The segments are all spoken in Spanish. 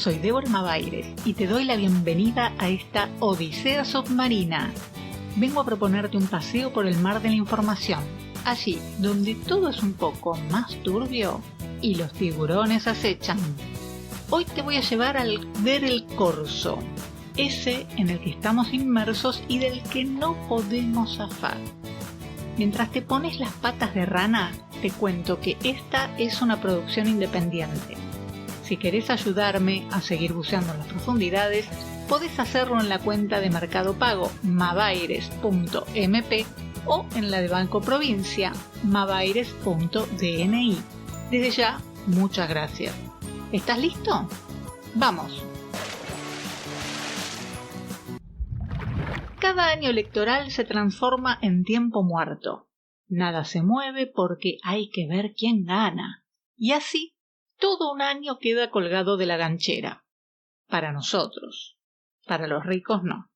soy Débora Mavaires y te doy la bienvenida a esta Odisea Submarina. Vengo a proponerte un paseo por el mar de la información, allí donde todo es un poco más turbio y los tiburones acechan. Hoy te voy a llevar al ver el Corso, ese en el que estamos inmersos y del que no podemos zafar. Mientras te pones las patas de rana, te cuento que esta es una producción independiente. Si querés ayudarme a seguir buceando en las profundidades, podés hacerlo en la cuenta de Mercado Pago mavaires.mp o en la de Banco Provincia mavaires.dni. Desde ya, muchas gracias. ¿Estás listo? ¡Vamos! Cada año electoral se transforma en tiempo muerto. Nada se mueve porque hay que ver quién gana. Y así, todo un año queda colgado de la ganchera. Para nosotros. Para los ricos no.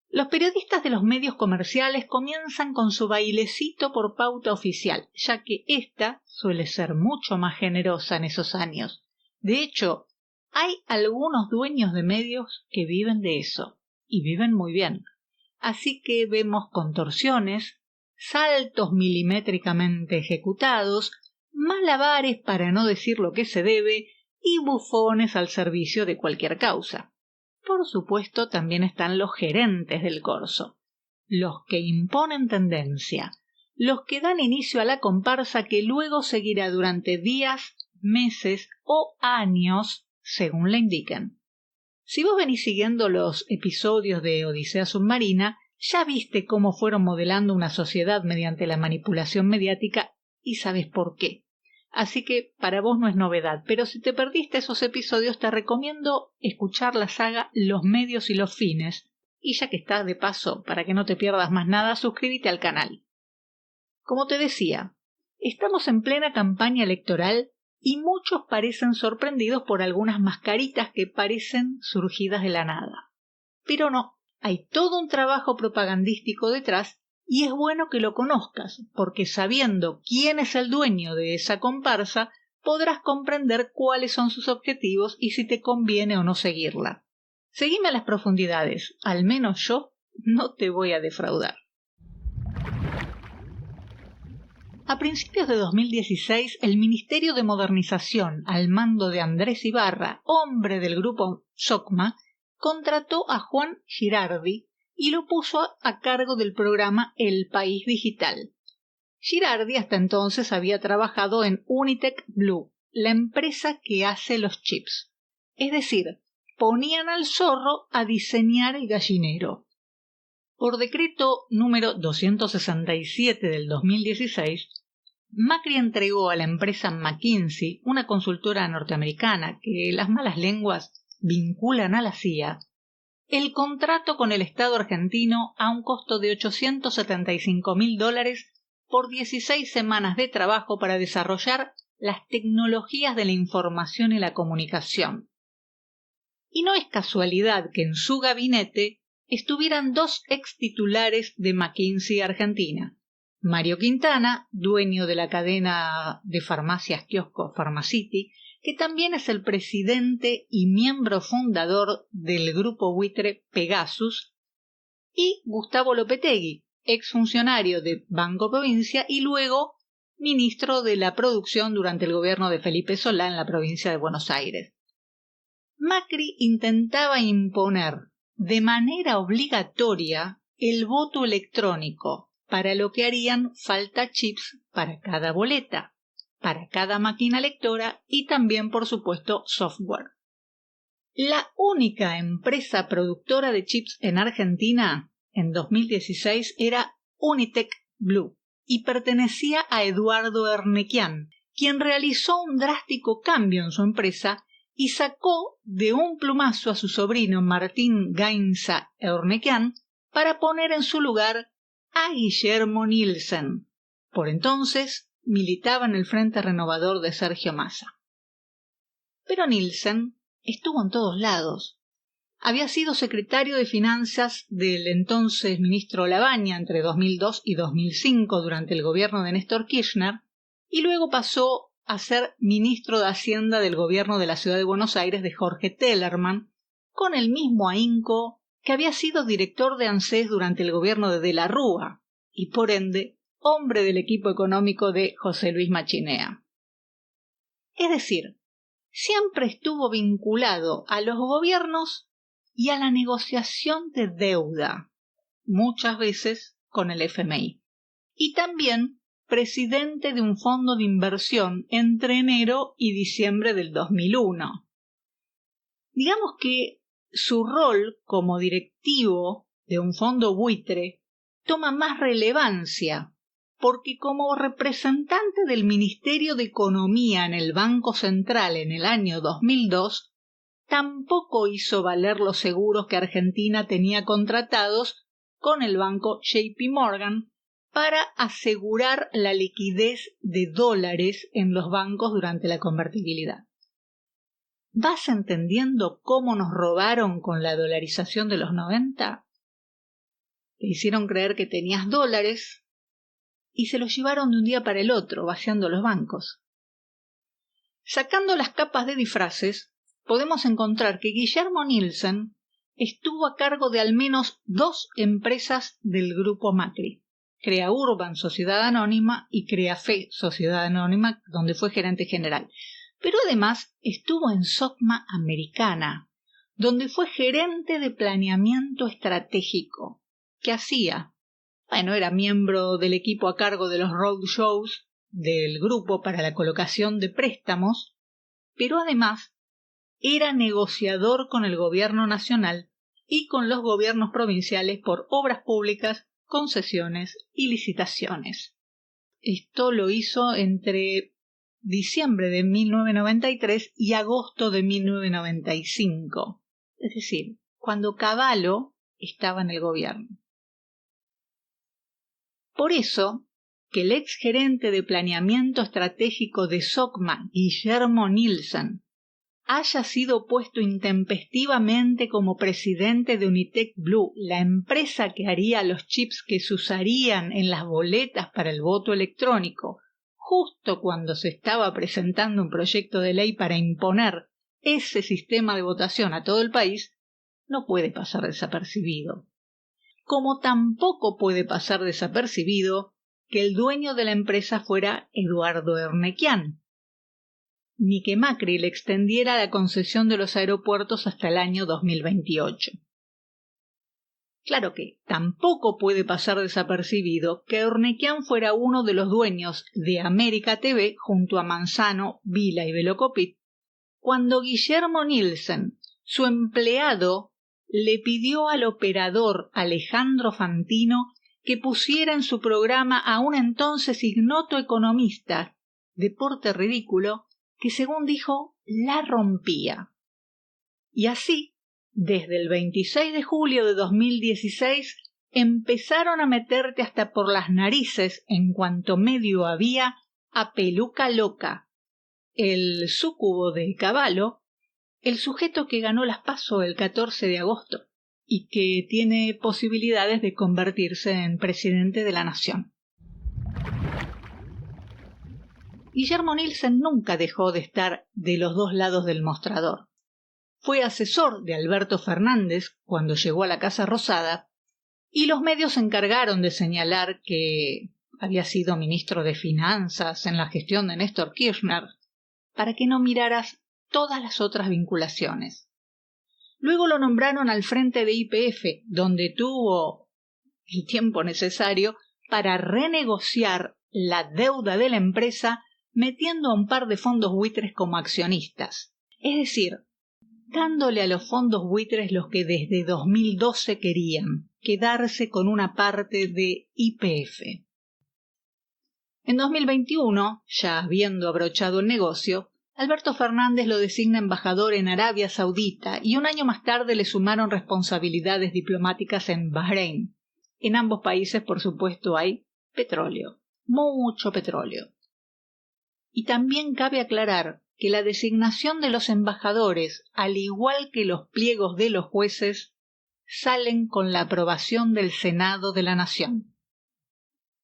Los periodistas de los medios comerciales comienzan con su bailecito por pauta oficial, ya que ésta suele ser mucho más generosa en esos años. De hecho, hay algunos dueños de medios que viven de eso, y viven muy bien. Así que vemos contorsiones, saltos milimétricamente ejecutados, malabares para no decir lo que se debe y bufones al servicio de cualquier causa. Por supuesto, también están los gerentes del Corso, los que imponen tendencia, los que dan inicio a la comparsa que luego seguirá durante días, meses o años, según la indiquen. Si vos venís siguiendo los episodios de Odisea Submarina, ya viste cómo fueron modelando una sociedad mediante la manipulación mediática y sabes por qué. Así que para vos no es novedad, pero si te perdiste esos episodios te recomiendo escuchar la saga Los medios y los fines, y ya que estás de paso, para que no te pierdas más nada, suscríbete al canal. Como te decía, estamos en plena campaña electoral y muchos parecen sorprendidos por algunas mascaritas que parecen surgidas de la nada. Pero no, hay todo un trabajo propagandístico detrás y es bueno que lo conozcas, porque sabiendo quién es el dueño de esa comparsa, podrás comprender cuáles son sus objetivos y si te conviene o no seguirla. Seguime a las profundidades, al menos yo no te voy a defraudar. A principios de 2016, el Ministerio de Modernización, al mando de Andrés Ibarra, hombre del grupo SOCMA, contrató a Juan Girardi y lo puso a cargo del programa El País Digital. Girardi hasta entonces había trabajado en Unitec Blue, la empresa que hace los chips. Es decir, ponían al zorro a diseñar el gallinero. Por decreto número 267 del 2016, Macri entregó a la empresa McKinsey, una consultora norteamericana que las malas lenguas vinculan a la CIA, el contrato con el Estado argentino a un costo de $875.000 por 16 semanas de trabajo para desarrollar las tecnologías de la información y la comunicación. Y no es casualidad que en su gabinete estuvieran dos extitulares de McKinsey Argentina, Mario Quintana, dueño de la cadena de farmacias kiosco Pharmacity, que también es el presidente y miembro fundador del grupo buitre Pegasus, y Gustavo Lopetegui, exfuncionario de Banco Provincia y luego ministro de la Producción durante el gobierno de Felipe Solá en la provincia de Buenos Aires. Macri intentaba imponer de manera obligatoria el voto electrónico, para lo que harían falta chips para cada boleta, para cada máquina lectora y también, por supuesto, software. La única empresa productora de chips en Argentina en 2016 era Unitec Blue y pertenecía a Eduardo Ernequian, quien realizó un drástico cambio en su empresa y sacó de un plumazo a su sobrino Martín Gainza Ernequian para poner en su lugar a Guillermo Nielsen. Por entonces militaba en el Frente Renovador de Sergio Massa. Pero Nielsen estuvo en todos lados. Había sido secretario de Finanzas del entonces ministro Labaña entre 2002 y 2005 durante el gobierno de Néstor Kirchner y luego pasó a ser ministro de Hacienda del gobierno de la ciudad de Buenos Aires de Jorge Tellerman, con el mismo ahínco que había sido director de ANSES durante el gobierno de la Rúa y, por ende, hombre del equipo económico de José Luis Machinea. Es decir, siempre estuvo vinculado a los gobiernos y a la negociación de deuda, muchas veces con el FMI, y también presidente de un fondo de inversión entre enero y diciembre del 2001. Digamos que su rol como directivo de un fondo buitre toma más relevancia, porque como representante del Ministerio de Economía en el Banco Central en el año 2002, tampoco hizo valer los seguros que Argentina tenía contratados con el banco JP Morgan para asegurar la liquidez de dólares en los bancos durante la convertibilidad. ¿Vas entendiendo cómo nos robaron con la dolarización de los 90? Te hicieron creer que tenías dólares y se los llevaron de un día para el otro, vaciando los bancos. Sacando las capas de disfraces, podemos encontrar que Guillermo Nielsen estuvo a cargo de al menos 2 empresas del grupo Macri, Crea Urban, Sociedad Anónima, y Crea Fe, Sociedad Anónima, donde fue gerente general. Pero además estuvo en SOCMA Americana, donde fue gerente de planeamiento estratégico. ¿Qué hacía? Bueno, era miembro del equipo a cargo de los roadshows del grupo para la colocación de préstamos, pero además era negociador con el gobierno nacional y con los gobiernos provinciales por obras públicas, concesiones y licitaciones. Esto lo hizo entre diciembre de 1993 y agosto de 1995, es decir, cuando Cavallo estaba en el gobierno. Por eso, que el ex gerente de planeamiento estratégico de SOCMA, Guillermo Nielsen, haya sido puesto intempestivamente como presidente de Unitec Blue, la empresa que haría los chips que se usarían en las boletas para el voto electrónico, justo cuando se estaba presentando un proyecto de ley para imponer ese sistema de votación a todo el país, no puede pasar desapercibido. Como tampoco puede pasar desapercibido que el dueño de la empresa fuera Eduardo Ernequian, ni que Macri le extendiera la concesión de los aeropuertos hasta el año 2028. Claro que tampoco puede pasar desapercibido que Ernequian fuera uno de los dueños de América TV junto a Manzano, Vila y Velocopit, cuando Guillermo Nielsen, su empleado, le pidió al operador Alejandro Fantino que pusiera en su programa a un entonces ignoto economista de porte ridículo que, según dijo, la rompía. Y así, desde el 26 de julio de 2016, empezaron a meterte hasta por las narices, en cuanto medio había, a Peluca Loca, el súcubo de Cavallo, el sujeto que ganó las PASO el 14 de agosto y que tiene posibilidades de convertirse en presidente de la nación. Guillermo Nielsen nunca dejó de estar de los dos lados del mostrador. Fue asesor de Alberto Fernández cuando llegó a la Casa Rosada y los medios se encargaron de señalar que había sido ministro de Finanzas en la gestión de Néstor Kirchner para que no miraras todas las otras vinculaciones. Luego lo nombraron al frente de YPF, donde tuvo el tiempo necesario para renegociar la deuda de la empresa metiendo a un par de fondos buitres como accionistas. Es decir, dándole a los fondos buitres los que desde 2012 querían, quedarse con una parte de YPF. En 2021, ya habiendo abrochado el negocio, Alberto Fernández lo designa embajador en Arabia Saudita y un año más tarde le sumaron responsabilidades diplomáticas en Bahrein. En ambos países, por supuesto, hay petróleo, mucho petróleo. Y también cabe aclarar que la designación de los embajadores, al igual que los pliegos de los jueces, salen con la aprobación del Senado de la Nación.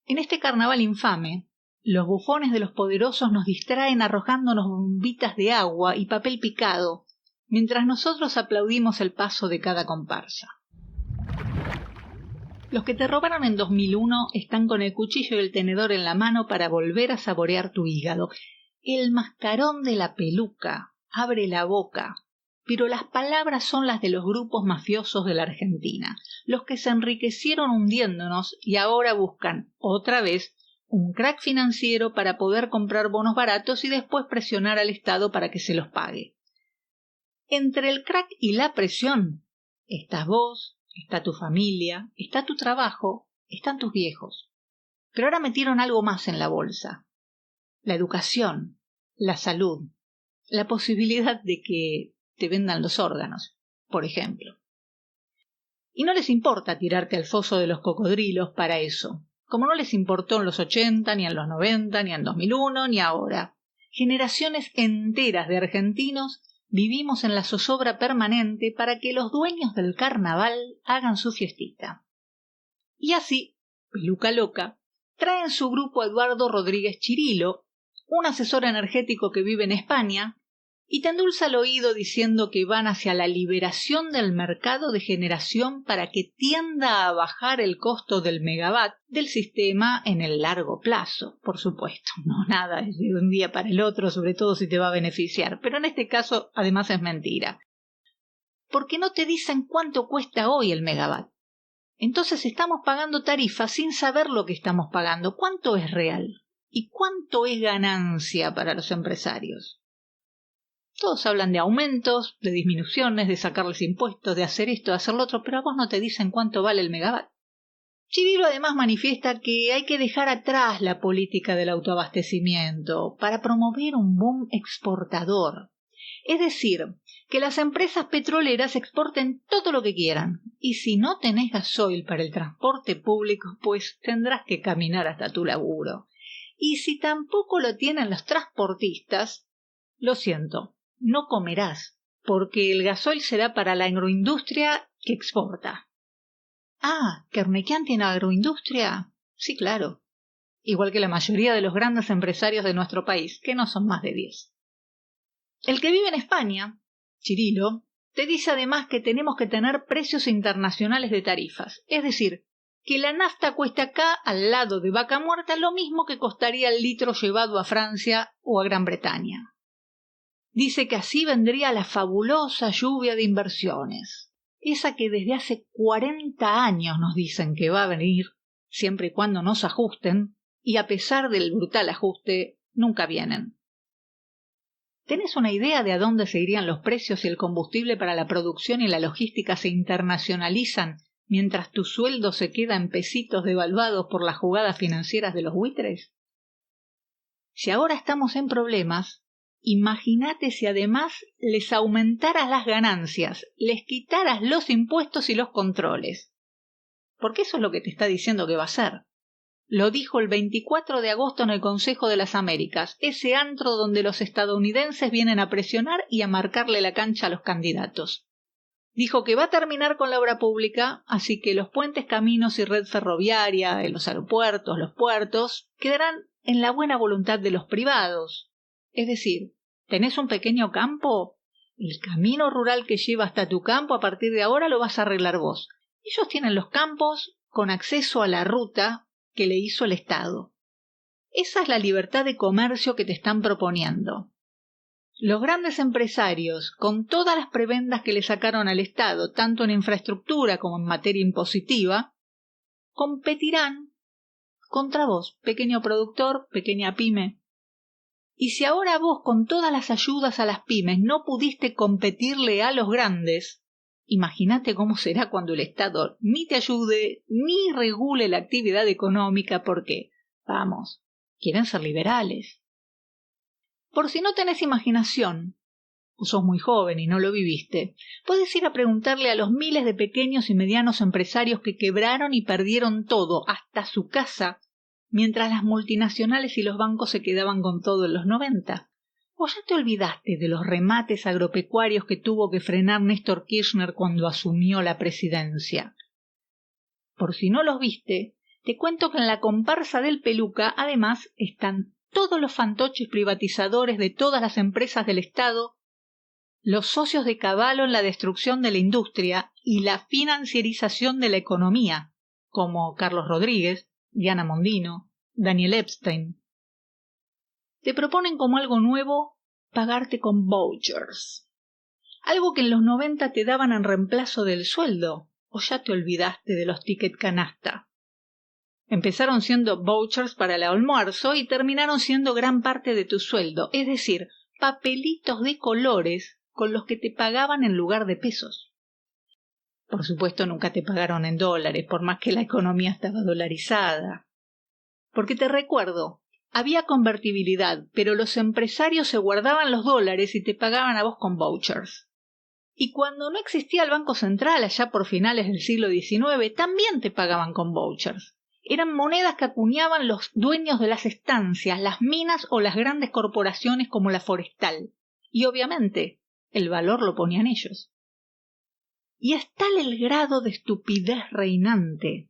En este carnaval infame, Los bufones de los poderosos nos distraen arrojándonos bombitas de agua y papel picado, mientras nosotros aplaudimos el paso de cada comparsa. Los que te robaron en 2001 están con el cuchillo y el tenedor en la mano para volver a saborear tu hígado. El mascarón de la peluca abre la boca, pero las palabras son las de los grupos mafiosos de la Argentina, los que se enriquecieron hundiéndonos y ahora buscan, otra vez, un crack financiero para poder comprar bonos baratos y después presionar al Estado para que se los pague. Entre el crack y la presión estás vos, está tu familia, está tu trabajo, están tus viejos. Pero ahora metieron algo más en la bolsa: la educación, la salud, la posibilidad de que te vendan los órganos, por ejemplo. Y no les importa tirarte al foso de los cocodrilos para eso, como no les importó en los 80, ni en los 90, ni en 2001, ni ahora. Generaciones enteras de argentinos vivimos en la zozobra permanente para que los dueños del carnaval hagan su fiestita. Y así, Peluca Loca trae en su grupo a Eduardo Rodríguez Chirilo, un asesor energético que vive en España, y te endulza el oído diciendo que van hacia la liberación del mercado de generación para que tienda a bajar el costo del megawatt del sistema en el largo plazo. Por supuesto, no nada de un día para el otro, sobre todo si te va a beneficiar, pero en este caso además es mentira. Porque no te dicen cuánto cuesta hoy el megawatt. Entonces estamos pagando tarifas sin saber lo que estamos pagando, cuánto es real y cuánto es ganancia para los empresarios. Todos hablan de aumentos, de disminuciones, de sacarles impuestos, de hacer esto, de hacer lo otro, pero a vos no te dicen cuánto vale el megawatt. Chirilo además manifiesta que hay que dejar atrás la política del autoabastecimiento para promover un boom exportador. Es decir, que las empresas petroleras exporten todo lo que quieran, y si no tenés gasoil para el transporte público, pues tendrás que caminar hasta tu laburo. Y si tampoco lo tienen los transportistas, lo siento, no comerás, porque el gasoil será para la agroindustria que exporta. Ah, ¿Kernequian tiene agroindustria? Sí, claro. Igual que la mayoría de los grandes empresarios de nuestro país, que no son más de 10. El que vive en España, Chirilo, te dice además que tenemos que tener precios internacionales de tarifas, es decir, que la nafta cuesta acá, al lado de Vaca Muerta, lo mismo que costaría el litro llevado a Francia o a Gran Bretaña. Dice que así vendría la fabulosa lluvia de inversiones, esa que desde hace 40 años nos dicen que va a venir, siempre y cuando nos ajusten, y a pesar del brutal ajuste, nunca vienen. ¿Tenés una idea de a dónde se irían los precios si el combustible para la producción y la logística se internacionalizan, mientras tu sueldo se queda en pesitos devaluados por las jugadas financieras de los buitres? Si ahora estamos en problemas, imagínate si además les aumentaras las ganancias, les quitaras los impuestos y los controles. Porque eso es lo que te está diciendo que va a hacer. Lo dijo el 24 de agosto en el Consejo de las Américas, ese antro donde los estadounidenses vienen a presionar y a marcarle la cancha a los candidatos. Dijo que va a terminar con la obra pública, así que los puentes, caminos y red ferroviaria, los aeropuertos, los puertos, quedarán en la buena voluntad de los privados. Es decir, ¿tenés un pequeño campo? El camino rural que lleva hasta tu campo a partir de ahora lo vas a arreglar vos. Ellos tienen los campos con acceso a la ruta que le hizo el Estado. Esa es la libertad de comercio que te están proponiendo. Los grandes empresarios, con todas las prebendas que le sacaron al Estado, tanto en infraestructura como en materia impositiva, competirán contra vos, pequeño productor, pequeña pyme. Y si ahora vos, con todas las ayudas a las pymes, no pudiste competirle a los grandes, imagínate cómo será cuando el Estado ni te ayude, ni regule la actividad económica, porque, vamos, quieren ser liberales. Por si no tenés imaginación, o sos muy joven y no lo viviste, podés ir a preguntarle a los miles de pequeños y medianos empresarios que quebraron y perdieron todo, hasta su casa, mientras las multinacionales y los bancos se quedaban con todo en los 90. ¿O ya te olvidaste de los remates agropecuarios que tuvo que frenar Néstor Kirchner cuando asumió la presidencia? Por si no los viste, Te cuento que en la comparsa del Peluca, además, están todos los fantoches privatizadores de todas las empresas del Estado, los socios de Cavallo en la destrucción de la industria y la financiarización de la economía, como Carlos Rodríguez, Diana Mondino, Daniel Epstein. Te proponen como algo nuevo pagarte con vouchers, algo que en los 90 te daban en reemplazo del sueldo, o ya te olvidaste de los ticket canasta. Empezaron siendo vouchers para el almuerzo y terminaron siendo gran parte de tu sueldo, es decir, papelitos de colores con los que te pagaban en lugar de pesos. Por supuesto, nunca te pagaron en dólares, por más que la economía estaba dolarizada. Porque te recuerdo, había convertibilidad, pero los empresarios se guardaban los dólares y te pagaban a vos con vouchers. Y cuando no existía el Banco Central, allá por finales del siglo XIX, también te pagaban con vouchers. Eran monedas que acuñaban los dueños de las estancias, las minas o las grandes corporaciones como la forestal. Y obviamente, el valor lo ponían ellos. Y es tal el grado de estupidez reinante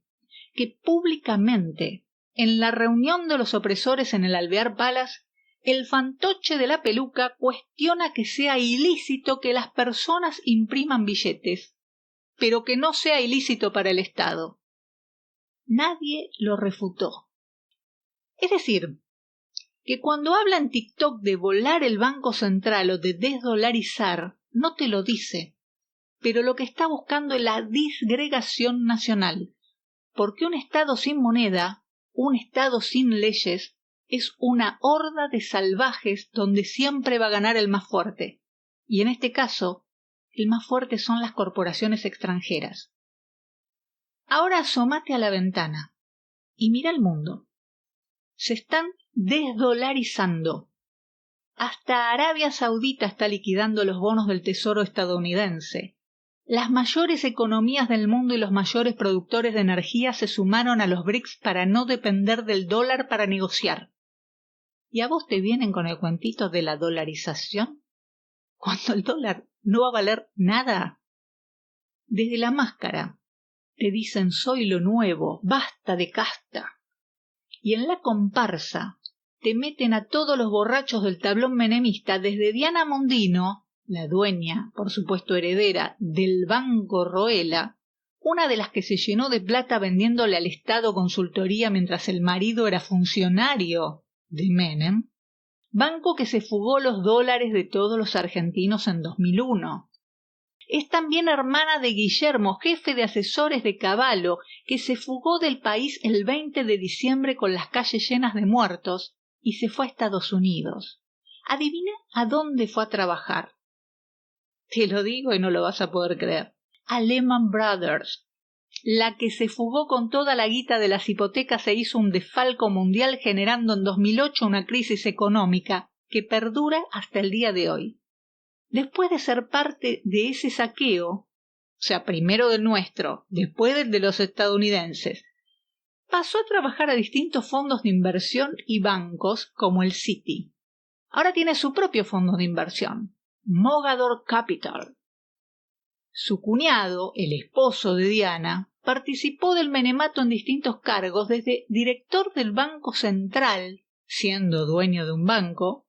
que públicamente, en la reunión de los opresores en el Alvear Palace, el fantoche de la Peluca cuestiona que sea ilícito que las personas impriman billetes, pero que no sea ilícito para el Estado. Nadie lo refutó. Es decir, que cuando habla en TikTok de volar el Banco Central o de desdolarizar, no te lo dice, pero lo que está buscando es la disgregación nacional, porque un Estado sin moneda, un Estado sin leyes, es una horda de salvajes donde siempre va a ganar el más fuerte, y en este caso, el más fuerte son las corporaciones extranjeras. Ahora asómate a la ventana y mira el mundo. Se están desdolarizando. Hasta Arabia Saudita está liquidando los bonos del Tesoro estadounidense. Las mayores economías del mundo y los mayores productores de energía se sumaron a los BRICS para no depender del dólar para negociar. ¿Y a vos te vienen con el cuentito de la dolarización? Cuando el dólar no va a valer nada. Desde la máscara te dicen soy lo nuevo, basta de casta. Y en la comparsa te meten a todos los borrachos del tablón menemista, desde Diana Mondino, la dueña, por supuesto heredera, del Banco Roela, una de las que se llenó de plata vendiéndole al Estado consultoría mientras el marido era funcionario de Menem, banco que se fugó los dólares de todos los argentinos en 2001. Es también hermana de Guillermo, jefe de asesores de Cavallo, que se fugó del país el 20 de diciembre con las calles llenas de muertos y se fue a Estados Unidos. Adivina a dónde fue a trabajar. Te lo digo y no lo vas a poder creer. A Lehman Brothers, la que se fugó con toda la guita de las hipotecas e hizo un desfalco mundial generando en 2008 una crisis económica que perdura hasta el día de hoy. Después de ser parte de ese saqueo, o sea, primero del nuestro, después del de los estadounidenses, pasó a trabajar a distintos fondos de inversión y bancos como el Citi. Ahora tiene su propio fondo de inversión, Mogador Capital. Su cuñado, el esposo de Diana, participó del menemato en distintos cargos, desde director del Banco Central, siendo dueño de un banco,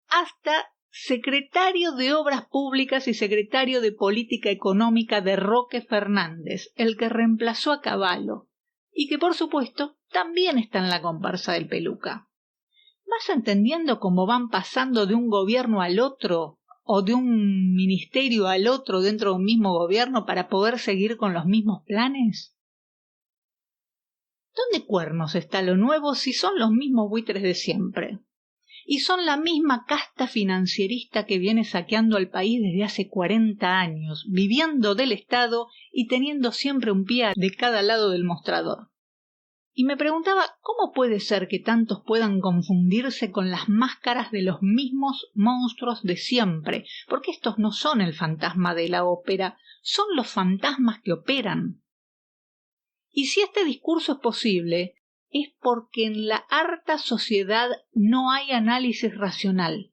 hasta secretario de Obras Públicas y secretario de Política Económica de Roque Fernández, el que reemplazó a Cavallo, y que por supuesto también está en la comparsa del Peluca. ¿Vas entendiendo cómo van pasando de un gobierno al otro o de un ministerio al otro dentro de un mismo gobierno para poder seguir con los mismos planes? ¿Dónde cuernos está lo nuevo si son los mismos buitres de siempre? Y son la misma casta financierista que viene saqueando al país desde hace 40 años, viviendo del Estado y teniendo siempre un pie de cada lado del mostrador. Y me preguntaba cómo puede ser que tantos puedan confundirse con las máscaras de los mismos monstruos de siempre, porque estos no son el fantasma de la ópera, son los fantasmas que operan. Y si este discurso es posible, es porque en la harta sociedad no hay análisis racional.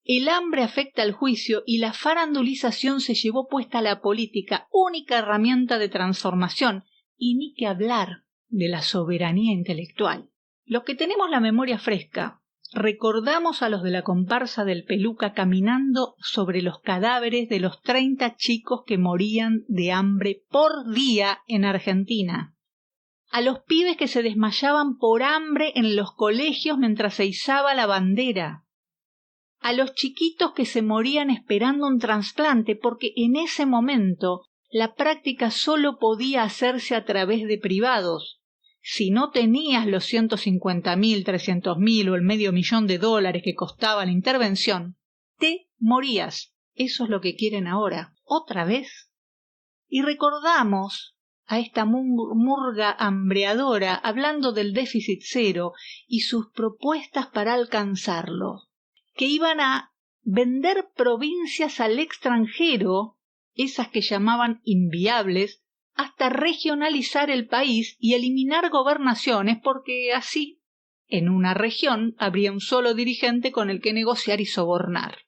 El hambre afecta al juicio y la farandulización se llevó puesta a la política, única herramienta de transformación, y ni que hablar de la soberanía intelectual. Los que tenemos la memoria fresca, recordamos a los de la comparsa del Peluca caminando sobre los cadáveres de los 30 chicos que morían de hambre por día en Argentina. A los pibes que se desmayaban por hambre en los colegios mientras se izaba la bandera. A los chiquitos que se morían esperando un trasplante porque en ese momento la práctica solo podía hacerse a través de privados. Si no tenías los 150.000, 300.000 o el $500.000 que costaba la intervención, te morías. Eso es lo que quieren ahora. ¿Otra vez? Y recordamos a esta murga hambreadora hablando del déficit cero y sus propuestas para alcanzarlo, que iban a vender provincias al extranjero, esas que llamaban inviables, hasta regionalizar el país y eliminar gobernaciones, porque así, en una región, habría un solo dirigente con el que negociar y sobornar.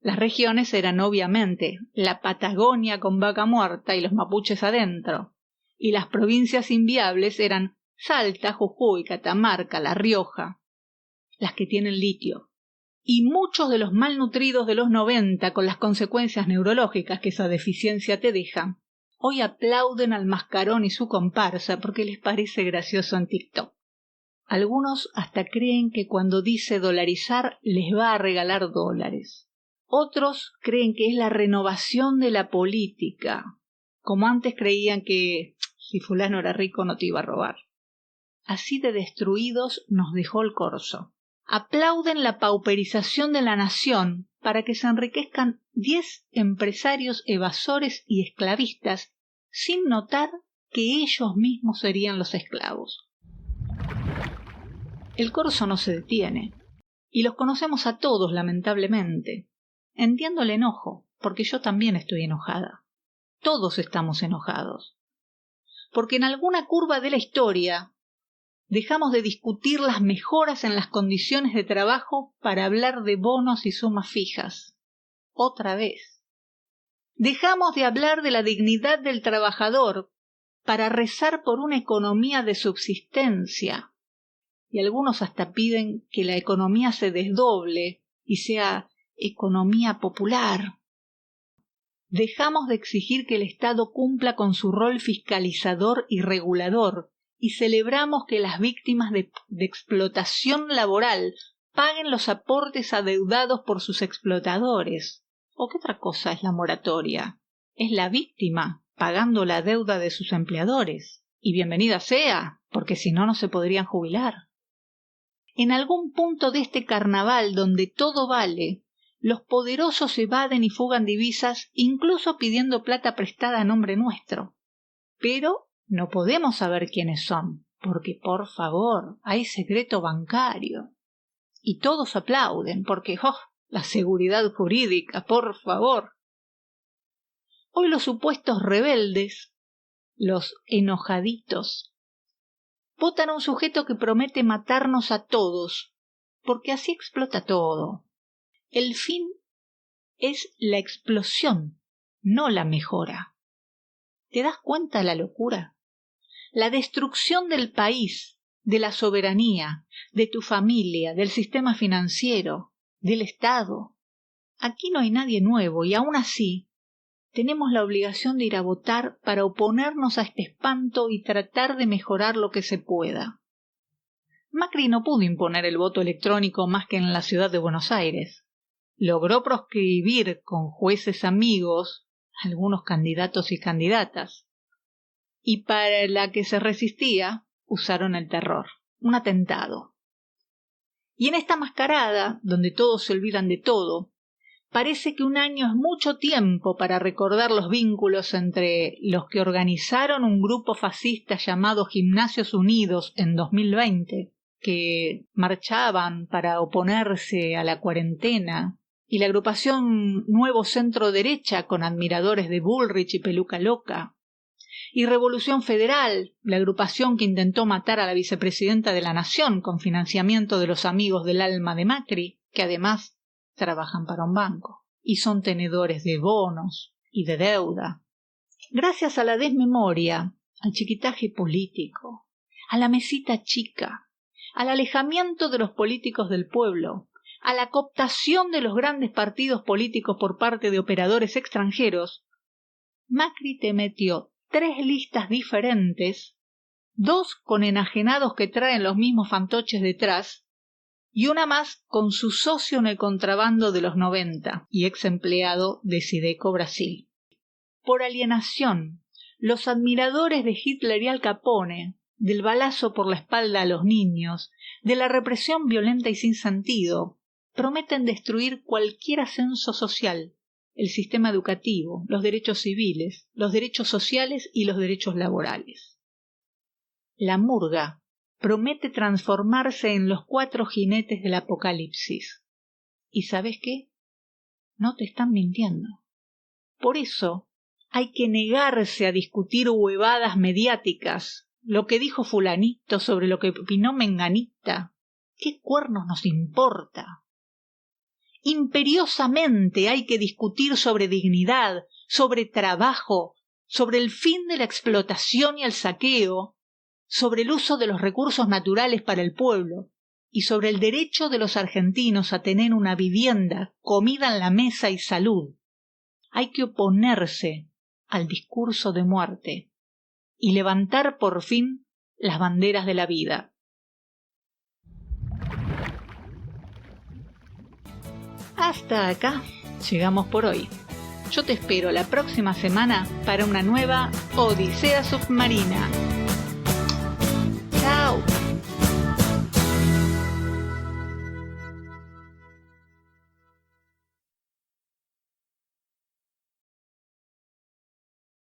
Las regiones eran obviamente la Patagonia con Vaca Muerta y los mapuches adentro, y las provincias inviables eran Salta, Jujuy, Catamarca, La Rioja, las que tienen litio. Y muchos de los malnutridos de los 90, con las consecuencias neurológicas que esa deficiencia te deja, hoy aplauden al Mascarón y su comparsa porque les parece gracioso en TikTok. Algunos hasta creen que cuando dice dolarizar les va a regalar dólares. Otros creen que es la renovación de la política, como antes creían que si fulano era rico no te iba a robar. Así de destruidos nos dejó el corso. Aplauden la pauperización de la nación para que se enriquezcan 10 empresarios evasores y esclavistas sin notar que ellos mismos serían los esclavos. El corso no se detiene, y los conocemos a todos, lamentablemente. Entiendo el enojo, porque yo también estoy enojada. Todos estamos enojados. Porque en alguna curva de la historia dejamos de discutir las mejoras en las condiciones de trabajo para hablar de bonos y sumas fijas. Otra vez. Dejamos de hablar de la dignidad del trabajador para rezar por una economía de subsistencia. Y algunos hasta piden que la economía se desdoble y sea economía popular. Dejamos de exigir que el Estado cumpla con su rol fiscalizador y regulador y celebramos que las víctimas de explotación laboral paguen los aportes adeudados por sus explotadores. ¿O qué otra cosa es la moratoria? Es la víctima pagando la deuda de sus empleadores. Y bienvenida sea, porque si no, no se podrían jubilar. En algún punto de este carnaval donde todo vale, los poderosos evaden y fugan divisas, incluso pidiendo plata prestada a nombre nuestro. Pero no podemos saber quiénes son, porque, por favor, hay secreto bancario. Y todos aplauden, porque, la seguridad jurídica, por favor. Hoy los supuestos rebeldes, los enojaditos, votan a un sujeto que promete matarnos a todos, porque así explota todo. El fin es la explosión, no la mejora. ¿Te das cuenta de la locura? La destrucción del país, de la soberanía, de tu familia, del sistema financiero, del Estado. Aquí no hay nadie nuevo y aún así tenemos la obligación de ir a votar para oponernos a este espanto y tratar de mejorar lo que se pueda. Macri no pudo imponer el voto electrónico más que en la ciudad de Buenos Aires. Logró proscribir con jueces amigos algunos candidatos y candidatas. Y para la que se resistía, usaron el terror, un atentado. Y en esta mascarada, donde todos se olvidan de todo, parece que un año es mucho tiempo para recordar los vínculos entre los que organizaron un grupo fascista llamado Gimnasios Unidos en 2020, que marchaban para oponerse a la cuarentena, y la agrupación Nuevo Centro Derecha con admiradores de Bullrich y Peluca Loca, y Revolución Federal, la agrupación que intentó matar a la vicepresidenta de la Nación con financiamiento de los amigos del alma de Macri, que además trabajan para un banco y son tenedores de bonos y de deuda. Gracias a la desmemoria, al chiquitaje político, a la mesita chica, al alejamiento de los políticos del pueblo, a la cooptación de los grandes partidos políticos por parte de operadores extranjeros, Macri te metió 3 listas diferentes, 2 con enajenados que traen los mismos fantoches detrás, y una más con su socio en el contrabando de los 90 y ex empleado de Sideco Brasil. Por alienación, los admiradores de Hitler y Al Capone, del balazo por la espalda a los niños, de la represión violenta y sin sentido, prometen destruir cualquier ascenso social, el sistema educativo, los derechos civiles, los derechos sociales y los derechos laborales. La murga promete transformarse en los 4 jinetes del apocalipsis. ¿Y sabes qué? No te están mintiendo. Por eso hay que negarse a discutir huevadas mediáticas, lo que dijo fulanito sobre lo que opinó menganita. ¿Qué cuernos nos importa? Imperiosamente hay que discutir sobre dignidad, sobre trabajo, sobre el fin de la explotación y el saqueo, sobre el uso de los recursos naturales para el pueblo y sobre el derecho de los argentinos a tener una vivienda, comida en la mesa y salud. Hay que oponerse al discurso de muerte y levantar por fin las banderas de la vida. Hasta acá llegamos por hoy. Yo te espero la próxima semana para una nueva Odisea Submarina.